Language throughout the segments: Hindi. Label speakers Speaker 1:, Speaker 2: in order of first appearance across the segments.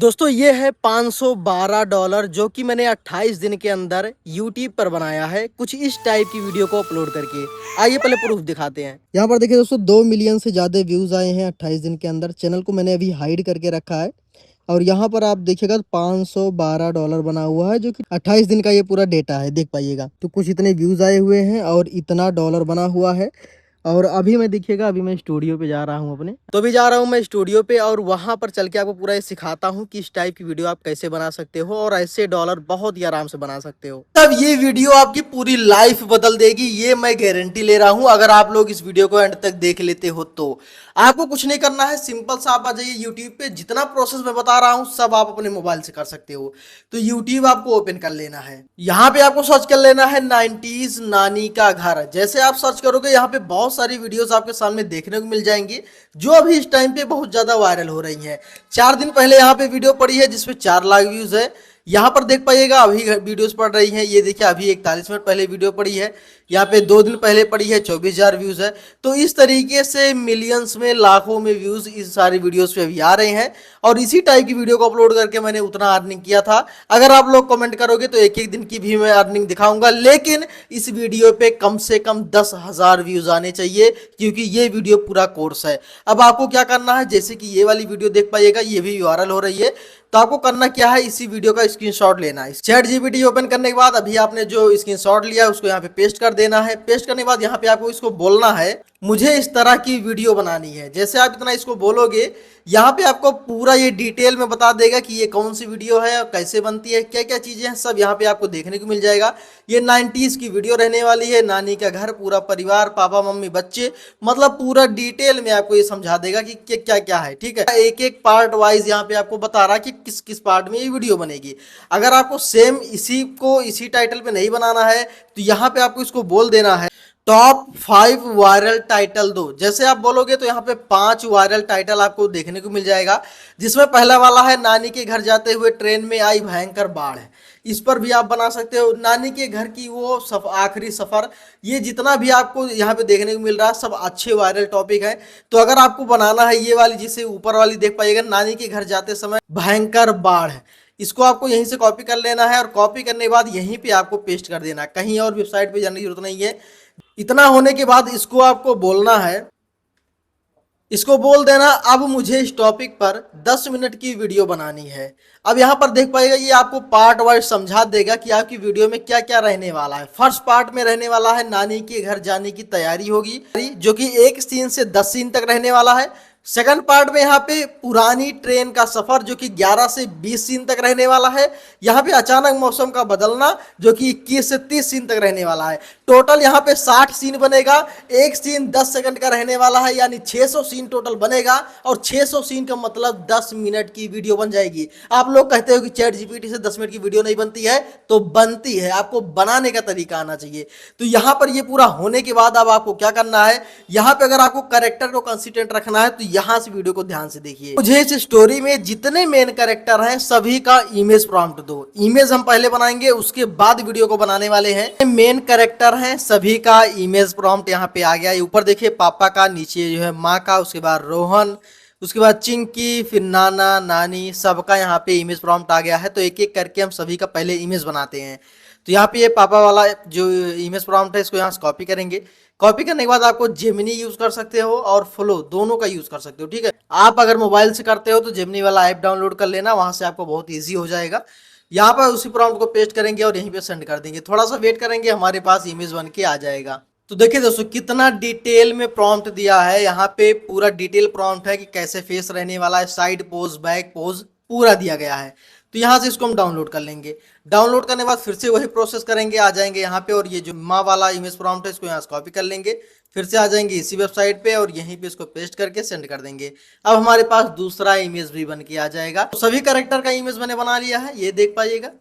Speaker 1: दोस्तों ये है $512 जो कि मैंने 28 दिन के अंदर यूट्यूब पर बनाया है कुछ इस टाइप की वीडियो को अपलोड करके। आइए पहले प्रूफ दिखाते हैं। यहाँ पर देखिए दोस्तों 2 मिलियन से ज़्यादा व्यूज़ आए हैं 28 दिन के अंदर। चैनल को मैंने अभी हाइड करके रखा है और यहाँ पर आप देखिएगा $512 बना हुआ है जो कि 28 दिन का ये पूरा डेटा है, देख पाइएगा। तो कुछ इतने व्यूज़ आए हुए हैं और इतना डॉलर बना हुआ है। और अभी मैं देखिएगा अभी मैं स्टूडियो पे जा रहा हूँ अपने, तो अभी जा रहा हूँ मैं स्टूडियो पे और वहां पर चल के आपको पूरा ये सिखाता हूँ कि इस टाइप की वीडियो आप कैसे बना सकते हो और ऐसे डॉलर बहुत ही आराम से बना सकते हो। तब ये वीडियो आपकी पूरी लाइफ बदल देगी, ये मैं गारंटी ले रहा हूँ। अगर आप लोग इस वीडियो को एंड तक देख लेते हो तो आपको कुछ नहीं करना है, सिंपल सा आप आ जाइए यूट्यूब पे। जितना प्रोसेस मैं बता रहा हूँ सब आप अपने मोबाइल से कर सकते हो। तो यूट्यूब आपको ओपन कर लेना है, यहाँ पे आपको सर्च कर लेना है 90s नानी का घर। जैसे आप सर्च करोगे यहाँ पे बहुत सारी वीडियोस आपके सामने देखने को मिल जाएंगी जो अभी इस टाइम पे बहुत ज्यादा वायरल हो रही हैं। 4 दिन पहले यहाँ पे वीडियो पड़ी है जिसपे 4 लाख व्यूज है। यहाँ पर देख पाइएगा अभी वीडियोस पड़ रही हैं, ये देखिए अभी 41 मिनट पहले वीडियो पड़ी है। यहाँ पे 2 दिन पहले पड़ी है 24,000 व्यूज है। तो इस तरीके से मिलियंस में लाखों में व्यूज इस सारी वीडियोस पे अभी आ रहे हैं और इसी टाइप की वीडियो को अपलोड करके मैंने उतना अर्निंग किया था। अगर आप लोग कमेंट करोगे तो एक एक दिन की भी मैं अर्निंग दिखाऊंगा, लेकिन इस वीडियो पे कम से कम 10,000 व्यूज आने चाहिए क्योंकि ये वीडियो पूरा कोर्स है। अब आपको क्या करना है, जैसे कि ये वाली वीडियो देख पाइएगा ये भी वायरल हो रही है, तो आपको करना क्या है, इसी वीडियो का स्क्रीनशॉट लेना है। चैट जीपीटी ओपन करने के बाद अभी आपने जो स्क्रीनशॉट लिया है उसको यहाँ पे पेस्ट कर देना है। पेस्ट करने के बाद यहाँ पे आपको इसको बोलना है मुझे इस तरह की वीडियो बनानी है। जैसे आप इतना इसको बोलोगे यहाँ पे आपको पूरा ये डिटेल में बता देगा कि ये कौन सी वीडियो है और कैसे बनती है, क्या क्या चीजें हैं, सब यहाँ पे आपको देखने को मिल जाएगा। ये 90s की वीडियो रहने वाली है, नानी का घर, पूरा परिवार, पापा मम्मी बच्चे, मतलब पूरा डिटेल में आपको ये समझा देगा कि क्या क्या है। ठीक है, एक एक पार्ट वाइज यहाँ पे आपको बता रहा कि किस किस पार्ट में ये वीडियो बनेगी। अगर आपको सेम इसी टाइटल पे नहीं बनाना है तो यहाँ पे आपको इसको बोल देना है टॉप 5 वायरल टाइटल दो। जैसे आप बोलोगे तो यहाँ पे 5 वायरल टाइटल आपको देखने को मिल जाएगा, जिसमें पहला वाला है नानी के घर जाते हुए ट्रेन में आई भयंकर बाढ़। इस पर भी आप बना सकते हो। नानी के घर की वो आखिरी सफर, ये जितना भी आपको यहाँ पे देखने को मिल रहा है सब अच्छे वायरल टॉपिक है। तो अगर आपको बनाना है ये वाली, जिसे ऊपर वाली देख पाइएगा, नानी के घर जाते समय भयंकर बाढ़, इसको आपको यहीं से कॉपी कर लेना है और कॉपी करने के बाद यहीं पे आपको पेस्ट कर देना है, कहीं और वेबसाइट पे जाने की जरूरत नहीं है। इतना होने के बाद इसको आपको बोलना है, इसको बोल देना अब मुझे इस टॉपिक पर 10 मिनट की वीडियो बनानी है। अब यहाँ पर देख पाएगा ये आपको पार्ट वाइज समझा देगा कि आपकी वीडियो में क्या क्या रहने वाला है। फर्स्ट पार्ट में रहने वाला है नानी के घर जाने की तैयारी होगी, जो कि 1 सीन से 10 सीन तक रहने वाला है। सेकंड पार्ट में यहाँ पे पुरानी ट्रेन का सफर जो कि 11 से 20 सीन तक रहने वाला है। यहाँ पे अचानक मौसम का बदलना जो कि 21 से 30 सीन तक रहने वाला है। टोटल यहाँ पे 60 सीन बनेगा, एक सीन 10 सेकंड का रहने वाला है, यानी 600 सीन टोटल बनेगा और 600 सीन का मतलब 10 मिनट की वीडियो बन जाएगी। आप लोग कहते हो कि चैट जीपीटी से 10 मिनट की वीडियो नहीं बनती है, तो बनती है, आपको बनाने का तरीका आना चाहिए। तो यहाँ पर ये पूरा होने के बाद अब आपको क्या करना है, यहाँ पे अगर आपको कैरेक्टर को कंसिस्टेंट रखना है तो यहाँ से वीडियो को ध्यान से देखिए। मुझे इस स्टोरी में जितने मेन कैरेक्टर हैं सभी का इमेज प्रॉम्प्ट दो। इमेज हम पहले बनाएंगे उसके बाद वीडियो को बनाने वाले हैं। मेन कैरेक्टर हैं सभी का इमेज प्रॉम्प्ट यहाँ पे आ गया। ऊपर देखिए पापा का, नीचे जो है माँ का, उसके बाद रोहन, उसके बाद चिंकी, फिर नाना नानी, सबका यहाँ पे इमेज प्रॉम्प्ट आ गया है। तो एक एक करके हम सभी का पहले इमेज बनाते हैं। तो यहाँ पे ये पापा वाला जो इमेज प्रॉम्प्ट है इसको यहाँ से कॉपी करेंगे। कॉपी करने के बाद आपको जेमिनी यूज कर सकते हो और फ्लो दोनों का यूज कर सकते हो। ठीक है, आप अगर मोबाइल से करते हो तो जेमिनी वाला ऐप डाउनलोड कर लेना, वहां से आपको बहुत ईजी हो जाएगा। यहाँ पर उसी प्रॉम्प्ट को पेस्ट करेंगे और यहीं पे सेंड कर देंगे। थोड़ा सा वेट करेंगे, हमारे पास इमेज बन के आ जाएगा। तो देखिए दोस्तों कितना डिटेल में प्रॉम्प्ट दिया है। यहाँ पे पूरा डिटेल प्रॉम्प्ट है कि कैसे फेस रहने वाला है, साइड पोज, बैक पोज पूरा दिया गया है। तो यहाँ से इसको हम डाउनलोड कर लेंगे। डाउनलोड करने के बाद फिर से वही प्रोसेस करेंगे, आ जाएंगे यहाँ पे और ये जो माँ वाला इमेज प्रॉम्प्ट है इसको यहाँ से कॉपी कर लेंगे, फिर से आ जाएंगे इसी वेबसाइट पे और यहीं पे इसको पेस्ट करके सेंड कर देंगे। अब हमारे पास दूसरा इमेज भी बन के आ जाएगा। तो सभी कैरेक्टर का इमेज मैंने बना लिया है, ये देख पाइएगा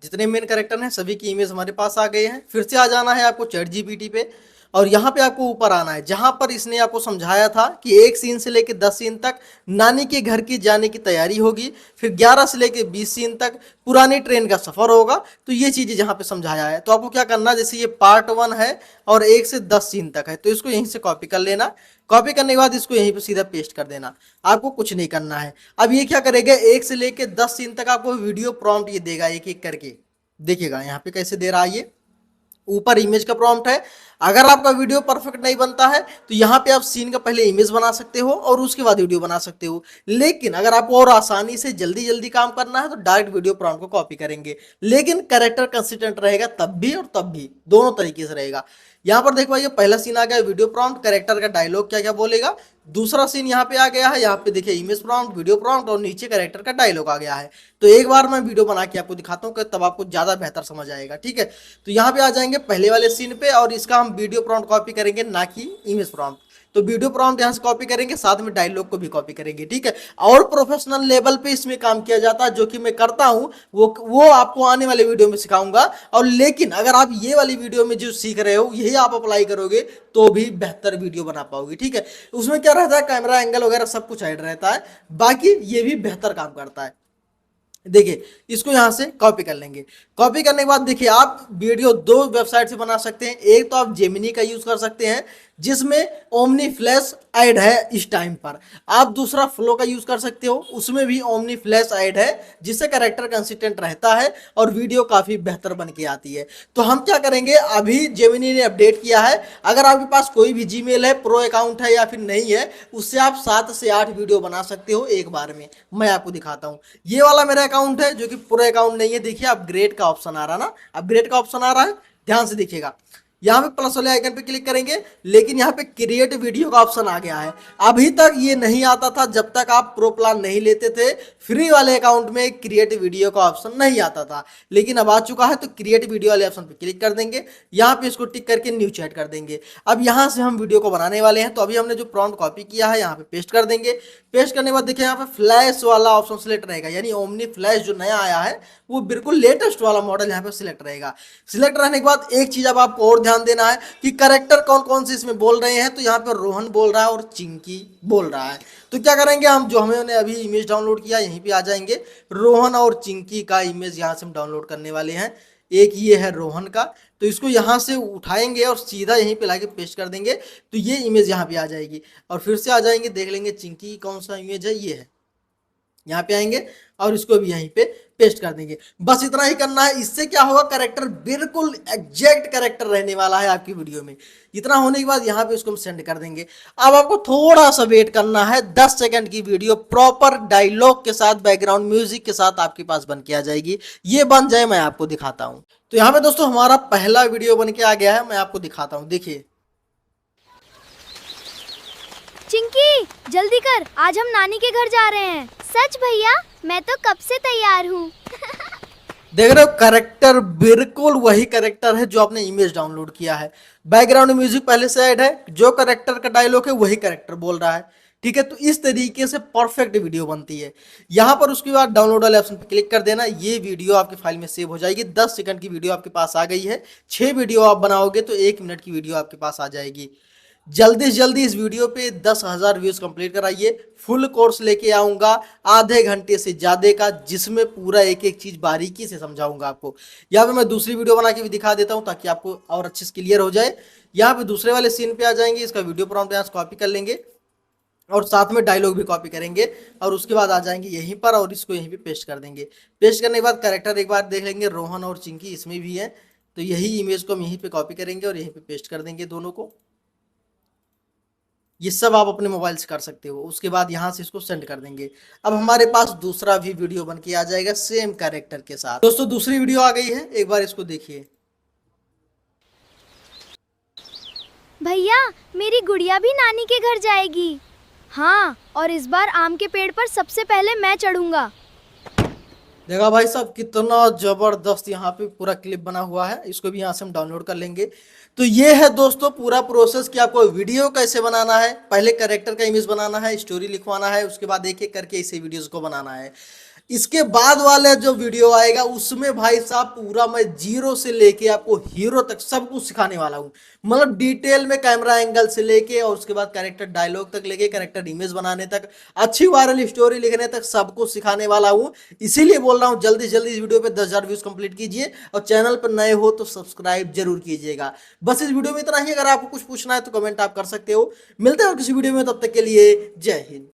Speaker 1: जितने मेन कैरेक्टर हैं सभी की इमेज हमारे पास आ गए हैं। फिर से आ जाना है आपको चैट जीपीटी पे और यहाँ पे आपको ऊपर आना है जहां पर इसने आपको समझाया था कि 1 सीन से लेकर 10 सीन तक नानी के घर की जाने की तैयारी होगी, फिर 11 से लेकर 20 सीन तक पुरानी ट्रेन का सफर होगा। तो ये चीजें जहाँ पे समझाया है, तो आपको क्या करना, जैसे ये पार्ट 1 है और 1 से 10 सीन तक है, तो इसको यहीं से कॉपी कर लेना। कॉपी करने के बाद इसको यहीं पे सीधा पेस्ट कर देना, आपको कुछ नहीं करना है। अब ये क्या करेगा, 1 से लेकर 10 सीन तक आपको वीडियो प्रॉम्प्ट ये देगा एक एक करके। देखिएगा यहाँ पे कैसे दे रहा है, ये ऊपर इमेज का प्रॉम्प्ट है। अगर आपका वीडियो परफेक्ट नहीं बनता है तो यहाँ पे आप सीन का पहले इमेज बना सकते हो और उसके बाद वीडियो बना सकते हो। लेकिन अगर आपको और आसानी से जल्दी जल्दी काम करना है तो डायरेक्ट वीडियो प्रॉम्प्ट को कॉपी करेंगे, लेकिन कैरेक्टर कंसिस्टेंट रहेगा तब भी और तब भी, दोनों तरीके से रहेगा। यहाँ पर देखो, ये पहला सीन आ गया वीडियो प्रॉम्प्ट, कैरेक्टर का डायलॉग क्या क्या बोलेगा। दूसरा सीन यहाँ पे आ गया है, यहाँ पे देखिए इमेज प्रॉम्प्ट, वीडियो प्रॉम्प्ट और नीचे कैरेक्टर का डायलॉग आ गया है। तो एक बार मैं वीडियो बना के आपको दिखाता हूँ, तब आपको ज्यादा बेहतर समझ आएगा। ठीक है, तो यहाँ पे आ जाएंगे पहले वाले सीन पे और इसका हम वीडियो प्रॉम्प्ट कॉपी करेंगे, ना कि इमेज प्रॉम्प्ट। तो वीडियो प्रॉम्प्ट यहाँ से कॉपी करेंगे, साथ में डायलॉग को भी कॉपी करेंगे। ठीक है, और प्रोफेशनल लेवल पे इसमें काम किया जाता है, जो कि मैं करता हूँ, वो आपको आने वाले वीडियो में सिखाऊंगा। और लेकिन अगर आप ये वाली वीडियो में जो सीख रहे हो यही आप अप्लाई करोगे तो भी बेहतर वीडियो बना पाओगे। ठीक है, उसमें क्या रहता है, कैमरा एंगल वगैरह सब कुछ ऐड रहता है, बाकी ये भी बेहतर काम करता है। देखिए, इसको यहां से कॉपी कर लेंगे। कॉपी करने के बाद देखिए, आप वीडियो 2 वेबसाइट से बना सकते हैं। एक तो आप जेमिनी का यूज कर सकते हैं जिसमें ओमनी फ्लैश ऐड है इस टाइम पर। आप दूसरा फ्लो का यूज कर सकते हो, उसमें भी ओमनी फ्लैश ऐड है, जिससे कैरेक्टर कंसिस्टेंट रहता है और वीडियो काफी बेहतर बन के आती है। तो हम क्या करेंगे, अभी जेमिनी ने अपडेट किया है, अगर आपके पास कोई भी जीमेल है, प्रो अकाउंट है या फिर नहीं है, उससे आप 7 से 8 वीडियो बना सकते हो एक बार में। मैं आपको दिखाता हूँ, ये वाला मेरा अकाउंट है जो कि पूरा अकाउंट नहीं है। देखिए अपग्रेड का ऑप्शन आ रहा ना, अपग्रेड का ऑप्शन आ रहा है, ध्यान से देखिएगा। यहाँ पे प्लस वाले आइकन पे क्लिक करेंगे, लेकिन यहाँ पे क्रिएट वीडियो का ऑप्शन आ गया है। अभी तक ये नहीं आता था जब तक आप प्रो प्लान नहीं लेते थे। फ्री वाले अकाउंट में क्रिएट वीडियो का ऑप्शन नहीं आता था, लेकिन अब आ चुका है। तो क्रिएट वीडियो वाले ऑप्शन पे क्लिक कर देंगे, यहाँ पे इसको टिक करके न्यू चैट कर देंगे। अब यहाँ से हम वीडियो को बनाने वाले हैं। तो अभी हमने जो प्रॉम्प्ट कॉपी किया है यहाँ पे पेस्ट कर देंगे। पेस्ट करने के बाद देखिए, यहाँ पे फ्लैश वाला ऑप्शन सिलेक्ट रहेगा, यानी ओमनी फ्लैश जो नया आया है वो बिल्कुल लेटेस्ट वाला मॉडल यहाँ पे सिलेक्ट रहेगा। सिलेक्ट रहने के बाद एक चीज अब आपको और ध्यान देना है कि कैरेक्टर कौन कौन से इसमें बोल रहे हैं। तो यहाँ पे रोहन बोल रहा है और चिंकी बोल रहा है। तो क्या करेंगे, हम जो हमने अभी इमेज डाउनलोड किया यहीं पे आ जाएंगे। रोहन और चिंकी का इमेज यहाँ से हम डाउनलोड करने वाले हैं। एक ये है रोहन का, तो इसको यहाँ से उठाएंगे और सीधा यहीं पे लाके पेस्ट कर देंगे, तो ये इमेज यहाँ पे आ जाएगी। और फिर से आ जाएंगे, देख लेंगे चिंकी कौन सा इमेज है, ये है। यहाँ पे आएंगे और इसको भी यहीं पे पेस्ट कर देंगे। बस इतना ही करना है। इससे क्या होगा, कैरेक्टर बिल्कुल एग्जैक्ट कैरेक्टर रहने वाला है आपकी वीडियो में। इतना होने के बाद यहाँ पे इसको हम सेंड कर देंगे। अब आपको थोड़ा सा वेट करना है, 10 सेकंड की वीडियो प्रॉपर डायलॉग के साथ, बैकग्राउंड म्यूजिक के साथ आपके पास बन के आ जाएगी। ये बन जाए मैं आपको दिखाता हूँ। तो यहाँ पे दोस्तों हमारा पहला वीडियो बन के आ गया है, मैं आपको दिखाता हूँ। देखिए,
Speaker 2: चिंकी जल्दी कर, आज हम नानी के घर जा रहे हैं। सच भैया, मैं तो कब से तैयार हूँ।
Speaker 1: देख रहे हो, कैरेक्टर बिल्कुल वही कैरेक्टर है जो आपने इमेज डाउनलोड किया है। बैकग्राउंड म्यूजिक पहले से ऐड है, जो कैरेक्टर का डायलॉग है वही कैरेक्टर बोल रहा है। ठीक है, तो इस तरीके से परफेक्ट वीडियो बनती है। यहाँ पर उसके बाद डाउनलोड वाले ऑप्शन पर क्लिक कर देना, ये वीडियो आपकी फाइल में सेव हो जाएगी। 10 सेकंड की वीडियो आपके पास आ गई है। 6 वीडियो आप बनाओगे तो 1 मिनट की वीडियो आपके पास आ जाएगी। जल्दी से जल्दी इस वीडियो पे 10,000 व्यूज कंप्लीट कराइए। फुल कोर्स लेके आऊंगा आधे घंटे से ज्यादा का, जिसमें पूरा एक एक चीज बारीकी से समझाऊंगा आपको। यहाँ पे मैं दूसरी वीडियो बना के भी दिखा देता हूँ ताकि आपको और अच्छे से क्लियर हो जाए। यहाँ पे दूसरे वाले सीन पे आ जाएंगे, इसका वीडियो प्रॉम्प्ट यहाँ से कॉपी कर लेंगे और साथ में डायलॉग भी कॉपी करेंगे और उसके बाद आ जाएंगे यहीं पर और इसको यहीं पे पेस्ट कर देंगे। पेस्ट करने के बाद कैरेक्टर एक बार देख लेंगे, रोहन और चिंकी इसमें भी है, तो यही इमेज को हम यहीं पे कॉपी करेंगे और यहीं पे पेस्ट कर देंगे दोनों को। ये सब आप अपने मोबाइल से कर सकते हो। उसके बाद यहाँ से इसको सेंड कर देंगे। अब हमारे पास दूसरा भी वीडियो बन के आ जाएगा सेम कैरेक्टर के साथ। दोस्तों दूसरी वीडियो आ गई है, एक बार इसको देखिए।
Speaker 2: भैया, मेरी गुड़िया भी नानी के घर जाएगी। हाँ, और इस बार आम के पेड़ पर सबसे पहले मैं चढ़ूंगा।
Speaker 1: देखा भाई साहब, कितना जबरदस्त यहाँ पे पूरा क्लिप बना हुआ है। इसको भी यहाँ से हम डाउनलोड कर लेंगे। तो ये है दोस्तों पूरा प्रोसेस कि आपको वीडियो कैसे बनाना है। पहले कैरेक्टर का इमेज बनाना है, स्टोरी लिखवाना है, उसके बाद एक एक करके इसे वीडियोस को बनाना है। इसके बाद वाला जो वीडियो आएगा उसमें भाई साहब पूरा मैं जीरो से लेके आपको हीरो तक सब कुछ सिखाने वाला हूँ। मतलब डिटेल में कैमरा एंगल से लेके और उसके बाद कैरेक्टर डायलॉग तक लेके कैरेक्टर इमेज बनाने तक, अच्छी वायरल स्टोरी लिखने तक सब कुछ सिखाने वाला हूँ। इसीलिए बोल रहा हूँ जल्दी से जल्दी इस वीडियो पे 10,000 व्यूज कंप्लीट कीजिए और चैनल पर नए हो तो सब्सक्राइब जरूर कीजिएगा। बस इस वीडियो में इतना ही। अगर आपको कुछ पूछना है तो कमेंट आप कर सकते हो। मिलते हैं और किसी वीडियो में, तब तक के लिए जय हिंद।